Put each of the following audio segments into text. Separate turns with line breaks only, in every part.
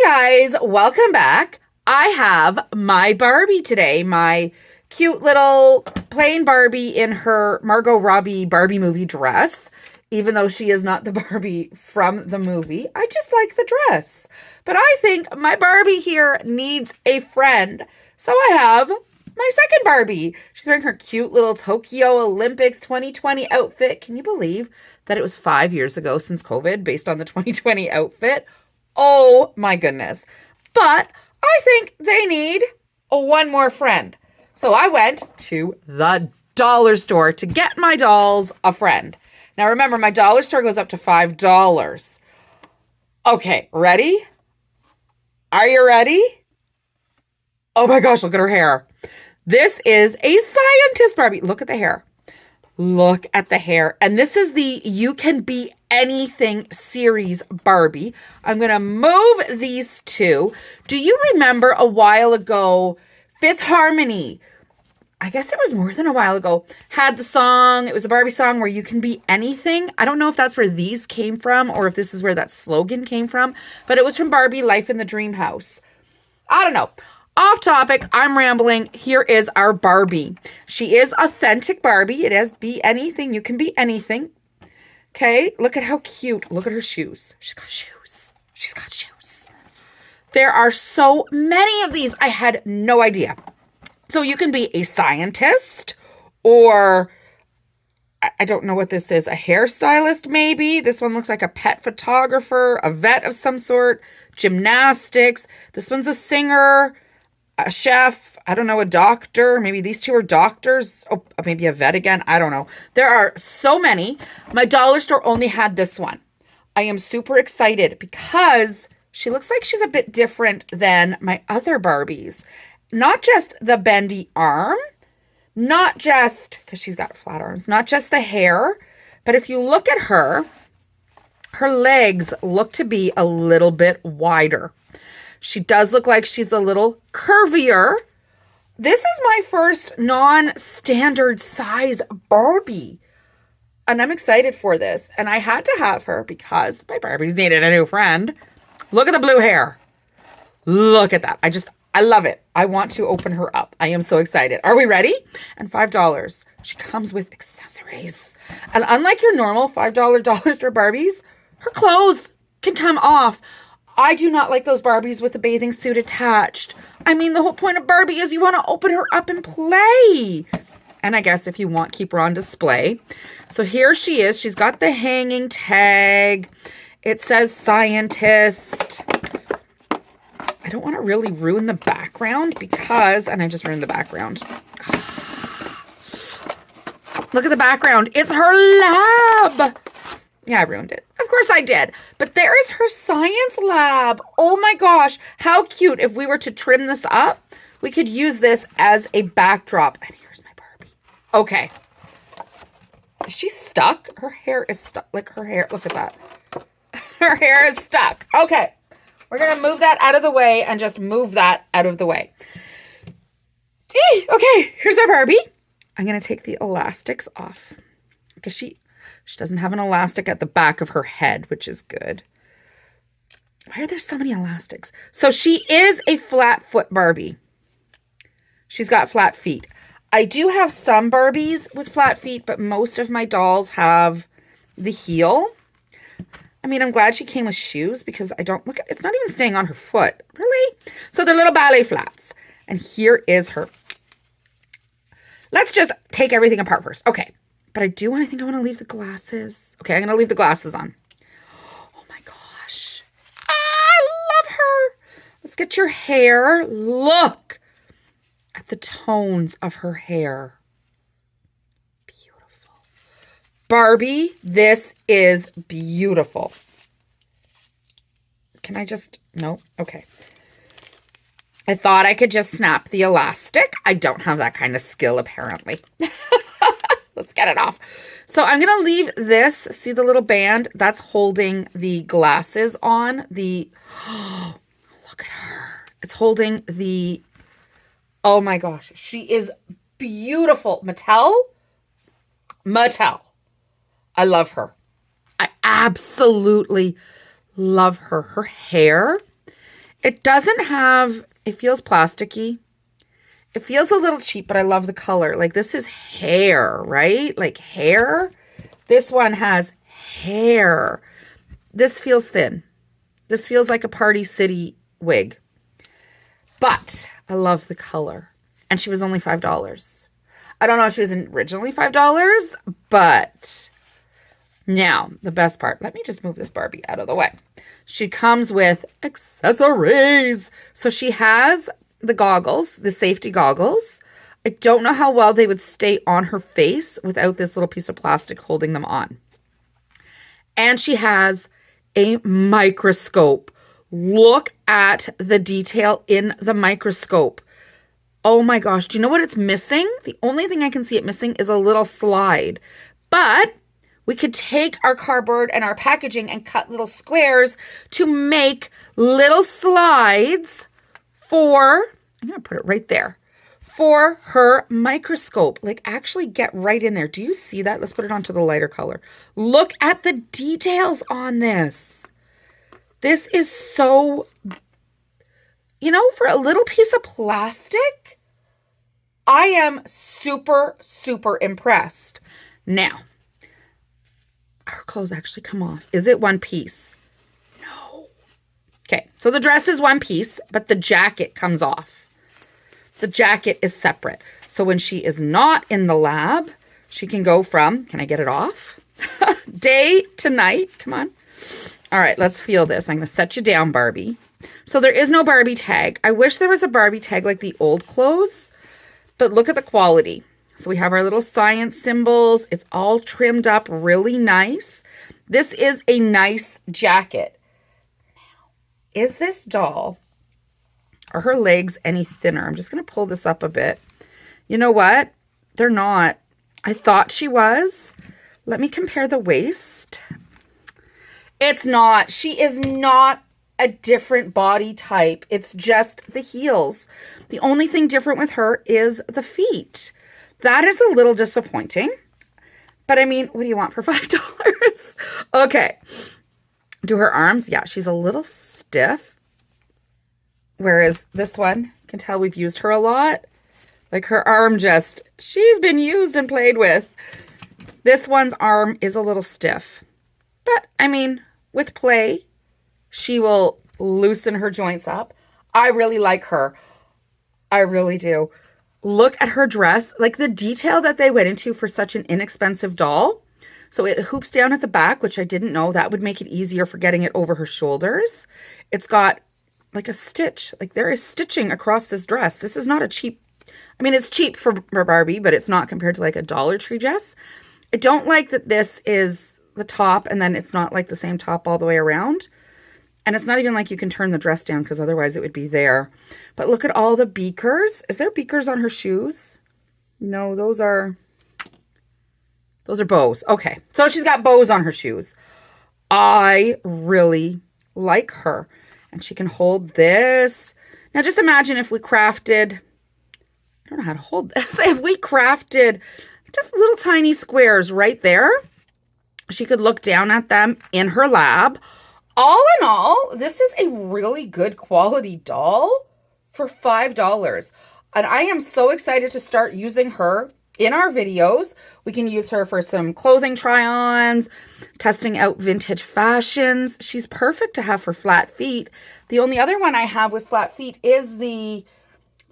Guys, welcome back. I have my Barbie today, my cute little plain Barbie in her Margot Robbie Barbie movie dress. Even though she is not the Barbie from the movie, I just like the dress. But I think my Barbie here needs a friend. So I have my second Barbie. She's wearing her cute little Tokyo Olympics 2020 outfit. Can you believe that it was 5 years ago since COVID based on the 2020 outfit? Oh my goodness. But I think they need one more friend. So I went to the dollar store to get my dolls a friend. Now remember, my dollar store goes up to $5. Okay, ready? Are you ready? Oh my gosh, look at her hair. This is a scientist Barbie. Look at the hair. Look at the hair. And this is the You Can Be Anything series Barbie. I'm going to move these two. Do you remember a while ago, Fifth Harmony? I guess it was more than a while ago, had the song. It was a Barbie song where you can be anything. I don't know if that's where these came from or if this is where that slogan came from, but it was from Barbie Life in the Dream House. I don't know. Off topic, I'm rambling. Here is our Barbie. She is authentic Barbie. It has be anything. You can be anything. Okay, look at how cute. Look at her shoes. She's got shoes. She's got shoes. There are so many of these. I had no idea. So you can be a scientist or I don't know what this is, a hairstylist maybe. This one looks like a pet photographer, a vet of some sort, gymnastics. This one's a singer, a chef, I don't know, a doctor. Maybe these two are doctors. Oh, maybe a vet again. I don't know. There are so many. My dollar store only had this one. I am super excited because she looks like she's a bit different than my other Barbies. Not just the bendy arm, not just, because she's got flat arms, not just the hair, but if you look at her, her legs look to be a little bit wider. She does look like she's a little curvier. This is my first non-standard size Barbie. And I'm excited for this. And I had to have her because my Barbies needed a new friend. Look at the blue hair. Look at that. I love it. I want to open her up. I am so excited. Are we ready? And $5. She comes with accessories. And unlike your normal $5 dollar store Barbies, her clothes can come off. I do not like those Barbies with the bathing suit attached. I mean, the whole point of Barbie is you want to open her up and play. And I guess if you want, keep her on display. So here she is. She's got the hanging tag. It says scientist. I don't want to really ruin the background because, and I just ruined the background. Look at the background. It's her lab. Yeah, I ruined it. Of course I did. But there is her science lab. Oh my gosh. How cute. If we were to trim this up, we could use this as a backdrop. And here's my Barbie. Okay. Is she stuck? Her hair is stuck. Like her hair. Look at that. Her hair is stuck. Okay. We're going to move that out of the way and just move that out of the way. Okay, here's our Barbie. I'm going to take the elastics off. Because she doesn't have an elastic at the back of her head, which is good. Why are there so many elastics? So she is a flat foot Barbie. She's got flat feet. I do have some Barbies with flat feet, but most of my dolls have the heel. I mean, I'm glad she came with shoes because I don't look at it's not even staying on her foot. Really? So they're little ballet flats. And here is her. Let's just take everything apart first. Okay. But I think I want to leave the glasses. Okay, I'm going to leave the glasses on. Oh my gosh. I love her. Let's get your hair. Look at the tones of her hair. Barbie, this is beautiful. Can I just, no? Okay. I thought I could just snap the elastic. I don't have that kind of skill, apparently. Let's get it off. So I'm going to leave this. See the little band? That's holding the glasses on. Look at her. It's holding the, oh my gosh. She is beautiful. Mattel. I love her. I absolutely love her. Her hair It doesn't have, it feels plasticky. It feels a little cheap, but I love the color. Like this is hair, right? Like hair. This one has hair. This feels thin. This feels like a Party City wig. But I love the color. And she was only $5. I don't know if she was originally $5, but now the best part. Let me just move this Barbie out of the way. She comes with accessories. So she has the goggles, the safety goggles. I don't know how well they would stay on her face without this little piece of plastic holding them on. And she has a microscope. Look at the detail in the microscope. Oh my gosh, do you know what it's missing? The only thing I can see it missing is a little slide. But we could take our cardboard and our packaging and cut little squares to make little slides for, I'm going to put it right there, for her microscope. Like actually get right in there. Do you see that? Let's put it onto the lighter color. Look at the details on this. This is so, you know, for a little piece of plastic, I am super, super impressed. Now, her clothes actually come off. Is it one piece? No. Okay, so the dress is one piece, but the jacket comes off. The jacket is separate. So when she is not in the lab, she can go from, can I get it off? Day to night. Come on. All right, let's feel this. I'm going to set you down, Barbie. So there is no Barbie tag. I wish there was a Barbie tag like the old clothes, but look at the quality. So we have our little science symbols. It's all trimmed up really nice. This is a nice jacket. Now, is this doll, are her legs any thinner? I'm just going to pull this up a bit. You know what? They're not. I thought she was. Let me compare the waist. It's not. She is not a different body type. It's just the heels. The only thing different with her is the feet. That is a little disappointing. But I mean, what do you want for $5? Okay. Do her arms? Yeah, she's a little stiff. Whereas this one, you can tell we've used her a lot. Like her arm just, she's been used and played with. This one's arm is a little stiff. But I mean, with play, she will loosen her joints up. I really like her. I really do. Look at her dress. Like the detail that they went into for such an inexpensive doll. So it hoops down at the back, which I didn't know. That would make it easier for getting it over her shoulders. It's got like a stitch. Like there is stitching across this dress. This is not a cheap, I mean, it's cheap for Barbie, but it's not compared to like a Dollar Tree dress. I don't like that this is the top and then it's not like the same top all the way around. And it's not even like you can turn the dress down because otherwise it would be there. But look at all the beakers. Is there beakers on her shoes? No, those are bows. Okay, so she's got bows on her shoes. I really like her. And she can hold this. Now just imagine if we crafted, I don't know how to hold this. If we crafted just little tiny squares right there, she could look down at them in her lab. All in all, this is a really good quality doll for $5. And I am so excited to start using her in our videos. We can use her for some clothing try-ons, testing out vintage fashions. She's perfect to have for flat feet. The only other one I have with flat feet is the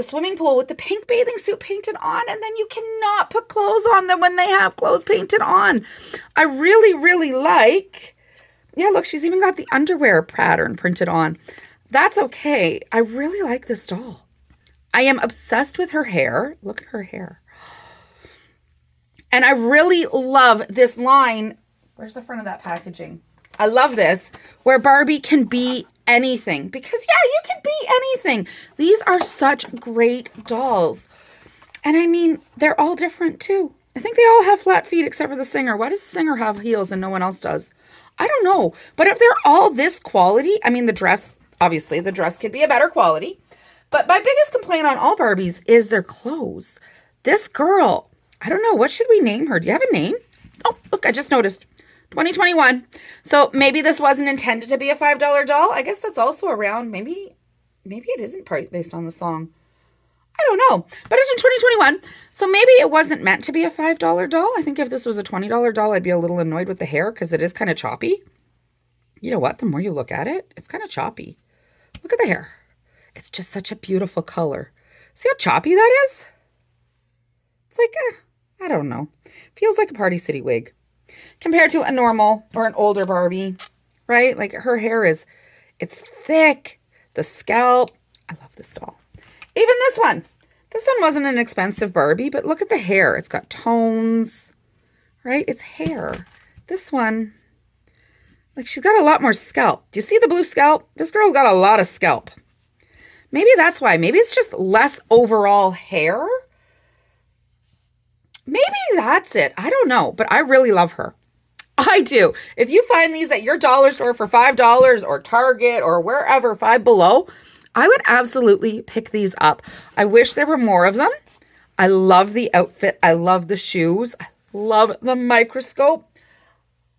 swimming pool with the pink bathing suit painted on, and then you cannot put clothes on them when they have clothes painted on. I really, really like, yeah, look, she's even got the underwear pattern printed on. That's okay. I really like this doll. I am obsessed with her hair. Look at her hair. And I really love this line. Where's the front of that packaging? I love this, where Barbie can be anything. Because, yeah, you can be anything. These are such great dolls. And I mean, they're all different, too. I think they all have flat feet except for the singer. Why does the singer have heels and no one else does? I don't know. But if they're all this quality, I mean, the dress, obviously, the dress could be a better quality. But my biggest complaint on all Barbies is their clothes. This girl, I don't know. What should we name her? Do you have a name? Oh, look, I just noticed. 2021. So maybe this wasn't intended to be a $5 doll. I guess that's also around maybe maybe it isn't based on the song. I don't know. But it's from 2021, so maybe it wasn't meant to be a $5 doll. I think if this was a $20 doll, I'd be a little annoyed with the hair because it is kind of choppy. You know what? The more you look at it, it's kind of choppy. Look at the hair. It's just such a beautiful color. See how choppy that is? It's like, I don't know. Feels like a Party City wig compared to a normal or an older Barbie, right? Like her hair it's thick. The scalp. I love this doll. Even this one. This one wasn't an expensive Barbie, but look at the hair. It's got tones, right? It's hair. This one, like she's got a lot more scalp. Do you see the blue scalp? This girl's got a lot of scalp. Maybe that's why. Maybe it's just less overall hair. Maybe that's it. I don't know, but I really love her. I do. If you find these at your dollar store for $5 or Target or wherever, Five Below, I would absolutely pick these up. I wish there were more of them. I love the outfit. I love the shoes. I love the microscope.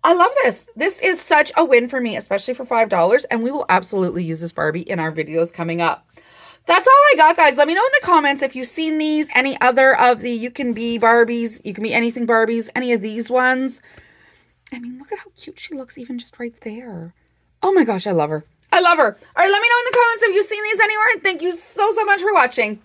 I love this. This is such a win for me, especially for $5. And we will absolutely use this Barbie in our videos coming up. That's all I got, guys. Let me know in the comments if you've seen these, any other of the You Can Be Barbies, You Can Be Anything Barbies, any of these ones. I mean, look at how cute she looks even just right there. Oh my gosh, I love her. I love her. All right, let me know in the comments if you've seen these anywhere. And thank you so much for watching.